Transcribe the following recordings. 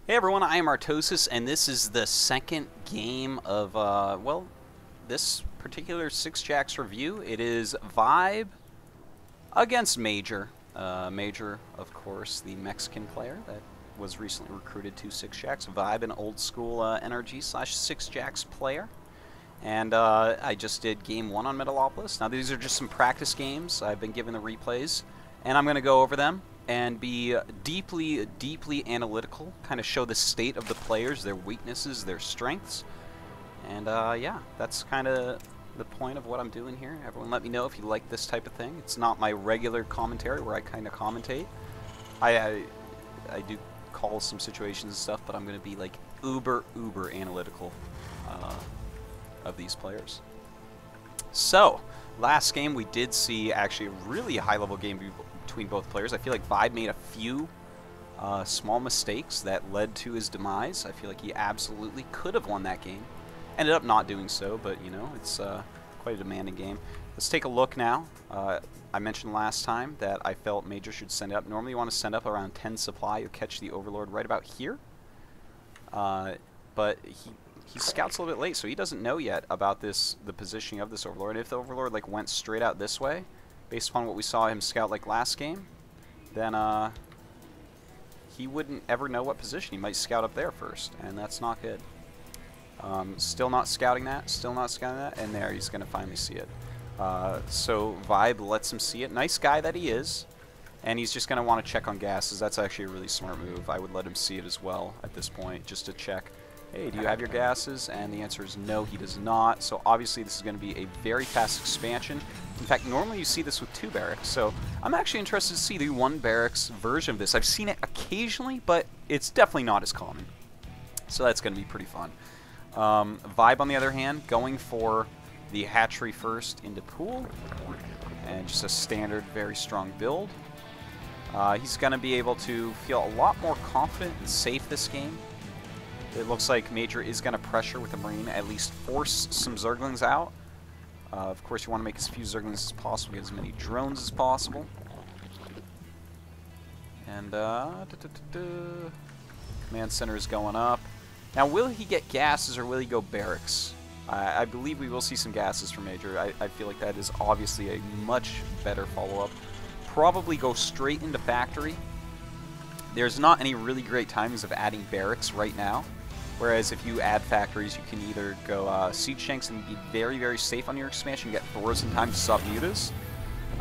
Hey everyone, I am Artosis, and this is the second game of, well, this particular SixJax review. It is ViBE against MajOr. MajOr, of course, the Mexican player that was recently recruited to SixJax. ViBE, an old school NRG slash SixJax player. And I just did game 1 on Metalopolis. Now these are just some practice games. I've been given the replays, and I'm going to go over them and be deeply analytical, kind of show the state of the players, their weaknesses, their strengths. And yeah, that's kind of the point of what I'm doing here. Everyone let me know if you like this type of thing. It's not my regular commentary where I kind of commentate. I do call some situations and stuff, but I'm going to be like uber analytical of these players. So, last game we did see actually a really high-level game between both players. I feel like ViBE made a few small mistakes that led to his demise. I feel like he absolutely could have won that game. Ended up not doing so, but you know, it's quite a demanding game. Let's take a look now. I mentioned last time that I felt MajOr should send up. Normally you want to send up around 10 supply. You'll catch the Overlord right about here. But he scouts a little bit late, so he doesn't know yet about the positioning of this Overlord. If the Overlord like went straight out this way, based upon what we saw him scout like last game, then he wouldn't ever know what position. He might scout up there first, and that's not good. Still not scouting that, and there, he's going to finally see it. So ViBE lets him see it. Nice guy that he is, and he's just going to want to check on gases. That's actually a really smart move. I would let him see it as well at this point, just to check. Hey, do you have your gases? And the answer is no, he does not. So obviously this is going to be a very fast expansion. In fact, normally you see this with 2 barracks. So I'm actually interested to see the 1 barracks version of this. I've seen it occasionally, but it's definitely not as common. So that's going to be pretty fun. ViBE, on the other hand, going for the hatchery first into pool. And just a standard, very strong build. He's going to be able to feel a lot more confident and safe this game. It looks like MajOr is going to pressure with a Marine, at least force some Zerglings out. Of course, you want to make as few Zerglings as possible, get as many drones as possible. And command center is going up. Now, will he get gases or will he go barracks? I believe we will see some gases from MajOr. I feel like that is obviously a much better follow-up. Probably go straight into factory. There's not any really great timings of adding barracks right now. Whereas if you add factories, you can either go SixJax and be very safe on your expansion, get Thors in time to stop mutas,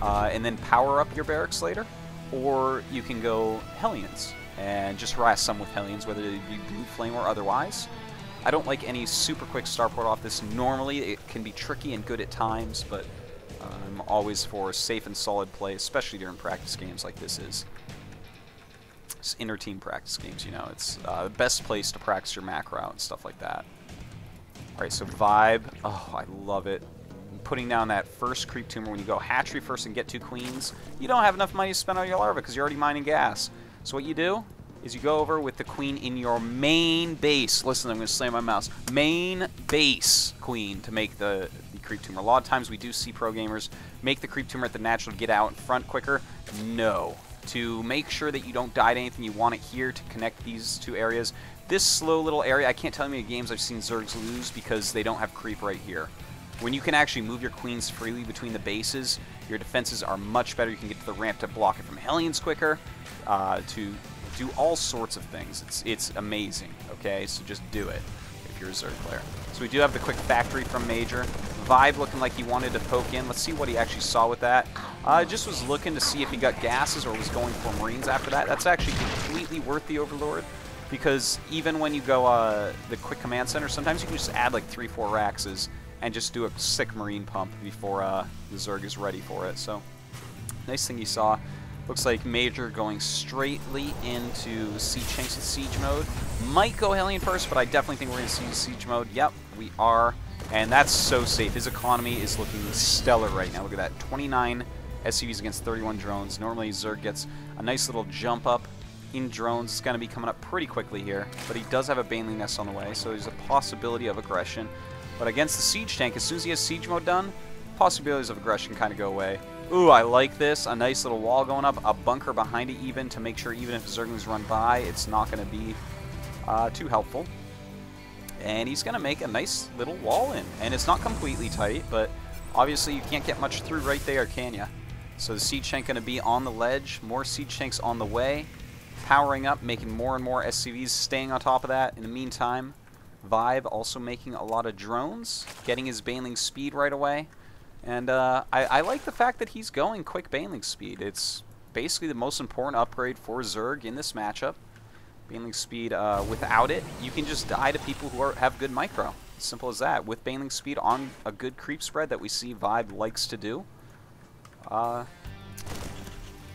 and then power up your barracks later. Or you can go Hellions and just harass some with Hellions, whether they be Blue Flame or otherwise. I don't like any super quick starport off this. Normally it can be tricky and good at times, but I'm always for safe and solid play, especially during practice games like this is. Inter-team practice games, you know, it's the best place to practice your macro and stuff like that. Alright, so ViBE, oh, I love it. Putting down that first creep tumor when you go hatchery first and get 2 queens, you don't have enough money to spend on your larva because you're already mining gas. So what you do is you go over with the queen in your main base. Listen, I'm going to slam my mouse. Main base queen to make the creep tumor. A lot of times we do see pro gamers make the creep tumor at the natural to get out in front quicker. No. To make sure that you don't die to anything, you want it here to connect these 2 areas. This slow little area, I can't tell you how many games I've seen Zergs lose because they don't have creep right here. When you can actually move your queens freely between the bases, your defenses are much better. You can get to the ramp to block it from Hellions quicker, to do all sorts of things. It's amazing, okay? So just do it if you're a Zerg player. So we do have the quick factory from MajOr. ViBE looking like he wanted to poke in. Let's see what he actually saw with that. Just was looking to see if he got gases or was going for Marines after that. That's actually completely worth the Overlord, because even when you go the quick command center, sometimes you can just add like 3-4 Raxes and just do a sick Marine pump before the Zerg is ready for it. So, nice thing you saw. Looks like MajOr going straightly into SixJax with siege mode. Might go Hellion first, but I definitely think we're going to see siege mode. Yep, we are. And that's so safe. His economy is looking stellar right now. Look at that. 29 SCVs against 31 drones. Normally Zerg gets a nice little jump up in drones. It's going to be coming up pretty quickly here. But he does have a Baneling Nest on the way, so there's a possibility of aggression. But against the siege tank, as soon as he has siege mode done, possibilities of aggression kind of go away. Ooh, I like this. A nice little wall going up, a bunker behind it even to make sure even if Zerglings run by, it's not going to be Too helpful. And he's going to make a nice little wall in. And it's not completely tight, but obviously you can't get much through right there, can ya? So the Siege Tank going to be on the ledge. More Siege Tanks on the way. Powering up, making more and more SCVs, staying on top of that. In the meantime, ViBE also making a lot of drones, getting his Baneling speed right away. And I like the fact that he's going quick Baneling speed. It's basically the most important upgrade for Zerg in this matchup. Baneling speed, without it, you can just die to people who have good micro. Simple as that. With Baneling speed on a good creep spread that we see ViBE likes to do,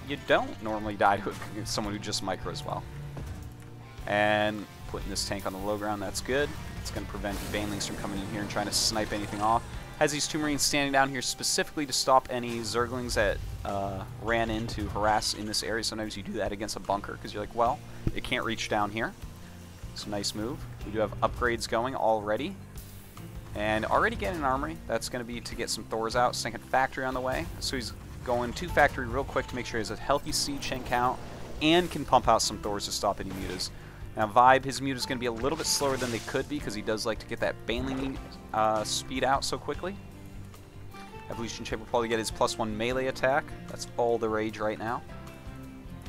you don't normally die to someone who just micros well. And putting this tank on the low ground, that's good. It's going to prevent Banelings from coming in here and trying to snipe anything off. Has these 2 Marines standing down here specifically to stop any Zerglings that ran in to harass in this area. Sometimes you do that against a bunker because you're like, well, it can't reach down here. It's a nice move. We do have upgrades going already. And already getting an armory. That's going to be to get some Thors out. Second factory on the way. So he's going to factory real quick to make sure he has a healthy siege tank count and can pump out some Thors to stop any mutas. Now ViBE, his mute is going to be a little bit slower than they could be because he does like to get that Baneling speed out so quickly. Evolution Chip will probably get his +1 melee attack. That's all the rage right now.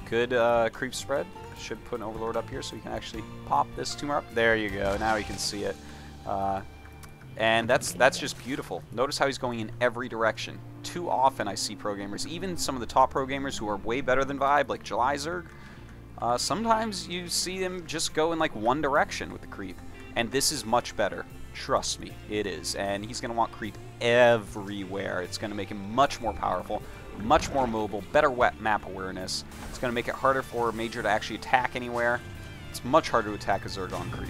Good creep spread. Should put an Overlord up here so we can actually pop this tumor up. There you go. Now you can see it. And that's just beautiful. Notice how he's going in every direction. Too often I see pro gamers, even some of the top pro gamers who are way better than ViBE, like July Zerg, sometimes you see them just go in like one direction with the creep. And this is much better. Trust me, it is. And he's going to want creep everywhere. It's going to make him much more powerful, much more mobile, better wet map awareness. It's going to make it harder for Major to actually attack anywhere. It's much harder to attack a Zerg on creep.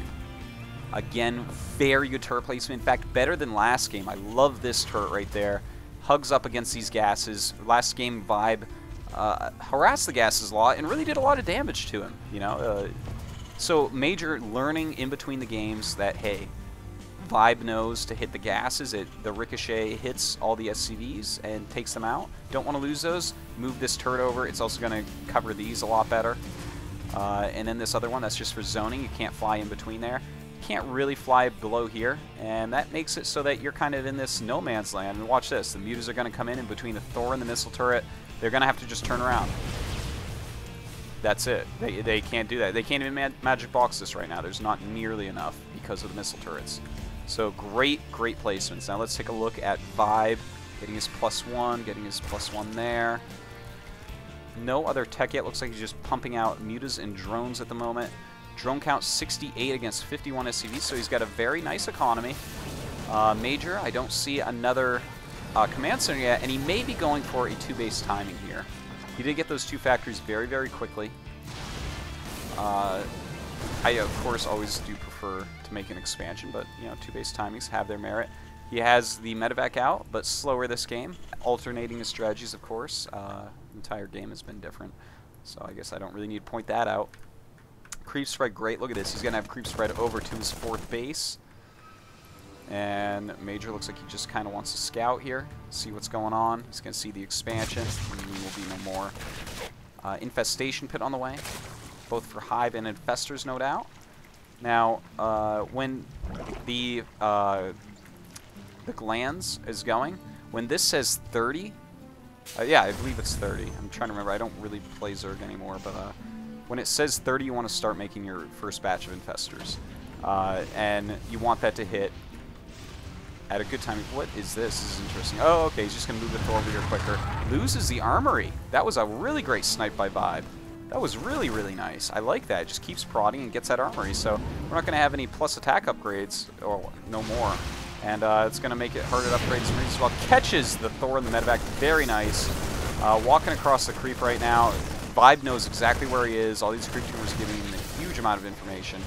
Again, very good turret placement. In fact, better than last game. I love this turret right there. Hugs up against these gases. Last game, ViBE harassed the gases a lot and really did a lot of damage to him. You know, so Major learning in between the games that, hey, ViBE knows to hit the gases. The ricochet hits all the SCVs and takes them out. Don't want to lose those. Move this turret over. It's also going to cover these a lot better. And then this other one, that's just for zoning. You can't fly in between there. Can't really fly below here, and that makes it so that you're kind of in this no man's land. And watch this, the mutas are going to come in between the Thor and the missile turret. They're going to have to just turn around. That's it. They can't do that. They can't even magic box this right now. There's not nearly enough because of the missile turrets. So great placements. Now let's take a look at ViBE getting his +1, getting his +1 there. No other tech yet. Looks like he's just pumping out mutas and drones at the moment. Drone count 68 against 51 SCVs, so he's got a very nice economy. Major, I don't see another command center yet, and he may be going for a 2-base timing here. He did get those 2 factories very, very quickly. I, of course, always do prefer to make an expansion, but, you know, 2-base timings have their merit. He has the medevac out, but slower this game. Alternating his strategies, of course. The entire game has been different, so I guess I don't really need to point that out. Creep spread, great. Look at this. He's going to have creep spread over to his 4th base. And Major looks like he just kind of wants to scout here, see what's going on. He's going to see the expansion. And there will be no more. Infestation pit on the way, both for Hive and Infestors, no doubt. Now, when the glands is going, when this says 30, yeah, I believe it's 30. I'm trying to remember. I don't really play Zerg anymore, but when it says 30, you want to start making your first batch of Infestors. And you want that to hit at a good time. What is this? This is interesting. Oh, okay, he's just going to move the Thor over here quicker. Loses the armory. That was a really great snipe by ViBE. That was really, really nice. I like that. It just keeps prodding and gets that armory. So we're not going to have any plus attack upgrades, or no more. And it's going to make it harder to upgrade some Marines as well. Catches the Thor and the medevac. Very nice. Walking across the creep right now. ViBE knows exactly where he is. All these creep tumors giving him a huge amount of information.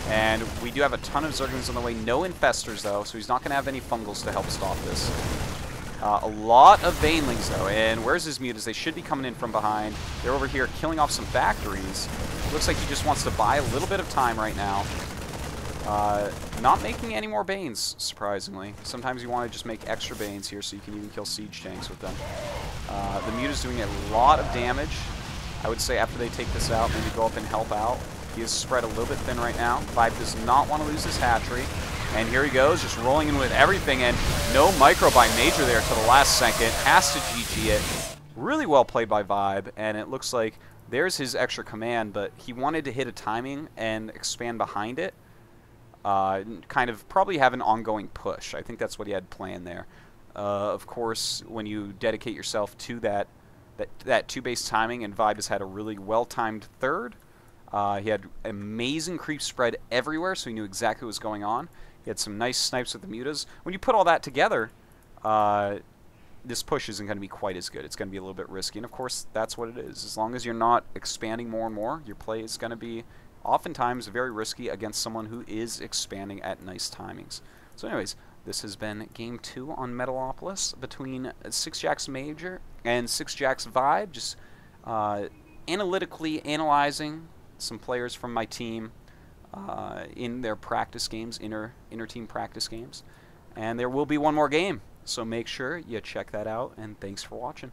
And we do have a ton of Zerglings on the way. No Infestors, though, so he's not going to have any Fungals to help stop this. A lot of Banelings, though. And where's his mutas? They should be coming in from behind. They're over here killing off some factories. Looks like he just wants to buy a little bit of time right now. Not making any more Banes, surprisingly. Sometimes you want to just make extra Banes here so you can even kill Siege Tanks with them. The muta's doing a lot of damage. I would say after they take this out, maybe go up and help out. He is spread a little bit thin right now. ViBE does not want to lose his hatchery. And here he goes, just rolling in with everything, and no micro by MajOr there to the last second. Has to GG it. Really well played by ViBE, and it looks like there's his extra command, but he wanted to hit a timing and expand behind it. Kind of probably have an ongoing push. I think that's what he had planned there. Of course, when you dedicate yourself to that two-base timing, and ViBE has had a really well-timed third. He had amazing creep spread everywhere, so he knew exactly what was going on. He had some nice snipes with the mutas. When you put all that together, this push isn't going to be quite as good. It's going to be a little bit risky, and of course, that's what it is. As long as you're not expanding more and more, your play is going to be oftentimes very risky against someone who is expanding at nice timings. So anyways, this has been Game 2 on Metalopolis between SixJax MajOr and SixJax ViBE, just analytically analyzing some players from my team in their practice games, inter-team practice games. And there will be one more game, so make sure you check that out, and thanks for watching.